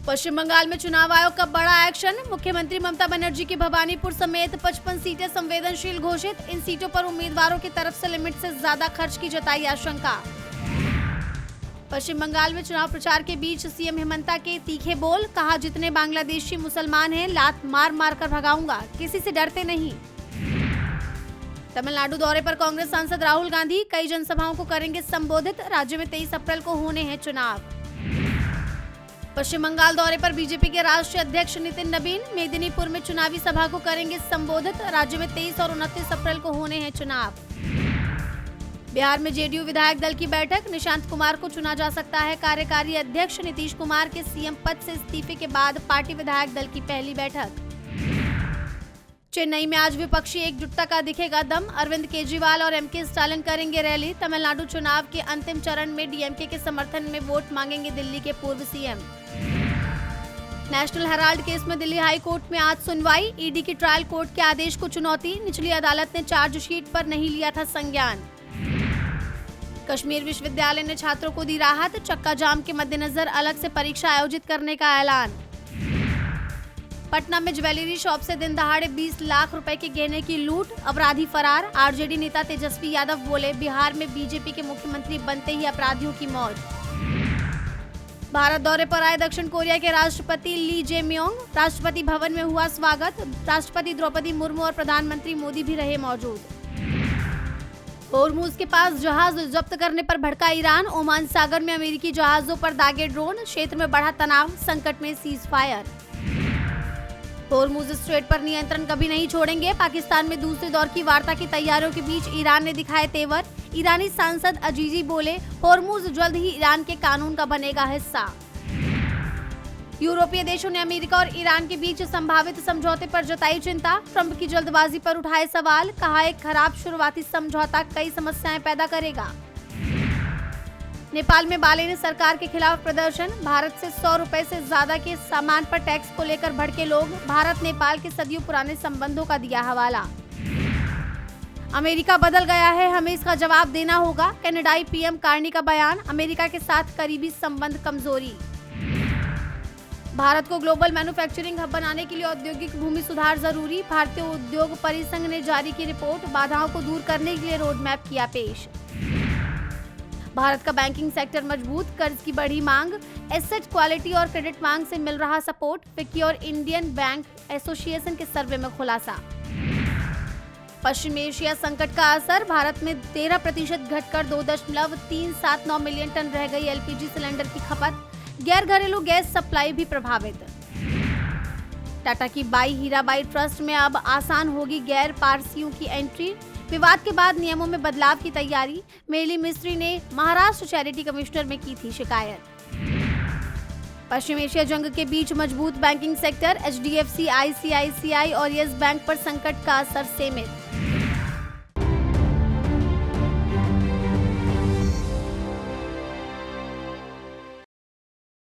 पश्चिम बंगाल में चुनाव आयोग का बड़ा एक्शन। मुख्यमंत्री ममता बनर्जी की भवानीपुर समेत 55 सीटें संवेदनशील घोषित। इन सीटों पर उम्मीदवारों की तरफ से लिमिट से ज्यादा खर्च की जताई आशंका। पश्चिम बंगाल में चुनाव प्रचार के बीच सीएम हेमंता के तीखे बोल। कहा, जितने बांग्लादेशी मुसलमान हैं लात मार मार कर भगाऊंगा, किसी से डरते नहीं। तमिलनाडु दौरे पर कांग्रेस सांसद राहुल गांधी कई जनसभाओं को करेंगे संबोधित। राज्य में 23 अप्रैल को होने हैं चुनाव। पश्चिम बंगाल दौरे पर बीजेपी के राष्ट्रीय अध्यक्ष नितिन नबीन मेदिनीपुर में चुनावी सभा को करेंगे संबोधित। राज्य में 23 और 29 अप्रैल को होने हैं चुनाव। बिहार में जेडीयू विधायक दल की बैठक। निशांत कुमार को चुना जा सकता है कार्यकारी अध्यक्ष। नीतीश कुमार के सीएम पद से इस्तीफे के बाद पार्टी विधायक दल की पहली बैठक। चेन्नई में आज विपक्षी एकजुटता का दिखेगा दम। अरविंद केजरीवाल और एमके स्टालिन करेंगे रैली। तमिलनाडु चुनाव के अंतिम चरण में डीएमके के समर्थन में वोट मांगेंगे दिल्ली के पूर्व सीएम। नेशनल हेराल्ड केस में दिल्ली हाई कोर्ट में आज सुनवाई। ईडी की ट्रायल कोर्ट के आदेश को चुनौती। निचली अदालत ने चार्जशीट पर नहीं लिया था संज्ञान। कश्मीर विश्वविद्यालय ने छात्रों को दी राहत। चक्का जाम के मद्देनजर अलग से परीक्षा आयोजित करने का ऐलान। पटना में ज्वेलरी शॉप से दिन दहाड़े 20 लाख रुपए के गहने की लूट। अपराधी फरार। आरजेडी नेता तेजस्वी यादव बोले, बिहार में बीजेपी के मुख्यमंत्री बनते ही अपराधियों की मौत। भारत दौरे पर आए दक्षिण कोरिया के राष्ट्रपति ली जे-म्योंग। राष्ट्रपति भवन में हुआ स्वागत। राष्ट्रपति द्रौपदी मुर्मू और प्रधानमंत्री मोदी भी रहे मौजूद। होर्मुज के पास जहाज जब्त करने पर भड़का ईरान। ओमान सागर में अमेरिकी जहाजों पर दागे ड्रोन। क्षेत्र में बढ़ा तनाव। संकट में सीज फायर। होर्मुज स्ट्रेट पर नियंत्रण कभी नहीं छोड़ेंगे। पाकिस्तान में दूसरे दौर की वार्ता की तैयारियों के बीच ईरान ने दिखाए तेवर। ईरानी सांसद अजीजी बोले, होर्मुज जल्द ही ईरान के कानून का बनेगा हिस्सा। यूरोपीय देशों ने अमेरिका और ईरान के बीच संभावित समझौते पर जताई चिंता। ट्रंप की जल्दबाजी पर उठाए सवाल। कहा, एक खराब शुरुआती समझौता कई समस्याएं पैदा करेगा। नेपाल में बाले ने सरकार के खिलाफ प्रदर्शन। भारत से 100 रुपए से ज्यादा के सामान पर टैक्स को लेकर भड़के लोग। भारत नेपाल के सदियों पुराने संबंधों का दिया हवाला। अमेरिका बदल गया है, हमें इसका जवाब देना होगा। कनाडाई पीएम कार्नी का बयान। अमेरिका के साथ करीबी संबंध कमजोरी। भारत को ग्लोबल मैन्युफैक्चरिंग हब बनाने के लिए औद्योगिक भूमि सुधार जरूरी। भारतीय उद्योग परिसंघ ने जारी की रिपोर्ट। बाधाओं को दूर करने के लिए रोड मैप किया पेश। भारत का बैंकिंग सेक्टर मजबूत। कर्ज की बढ़ी मांग। एसेट क्वालिटी और क्रेडिट मांग से मिल रहा सपोर्ट। फिक्की और इंडियन बैंक एसोसिएशन के सर्वे में खुलासा। पश्चिम एशिया संकट का असर। भारत में 13% घटकर 2.379 मिलियन टन रह गई एलपीजी सिलेंडर की खपत। गैर घरेलू गैस सप्लाई भी प्रभावित। टाटा की बाई हीराबाई ट्रस्ट में अब आसान होगी गैर पारसियों की एंट्री। विवाद के बाद नियमों में बदलाव की तैयारी। मेली मिस्त्री ने महाराष्ट्र चैरिटी कमिश्नर में की थी शिकायत। पश्चिम एशिया जंग के बीच मजबूत बैंकिंग सेक्टर। एचडीएफसी, आईसीआईसीआई और येस बैंक पर संकट का असर सीमित।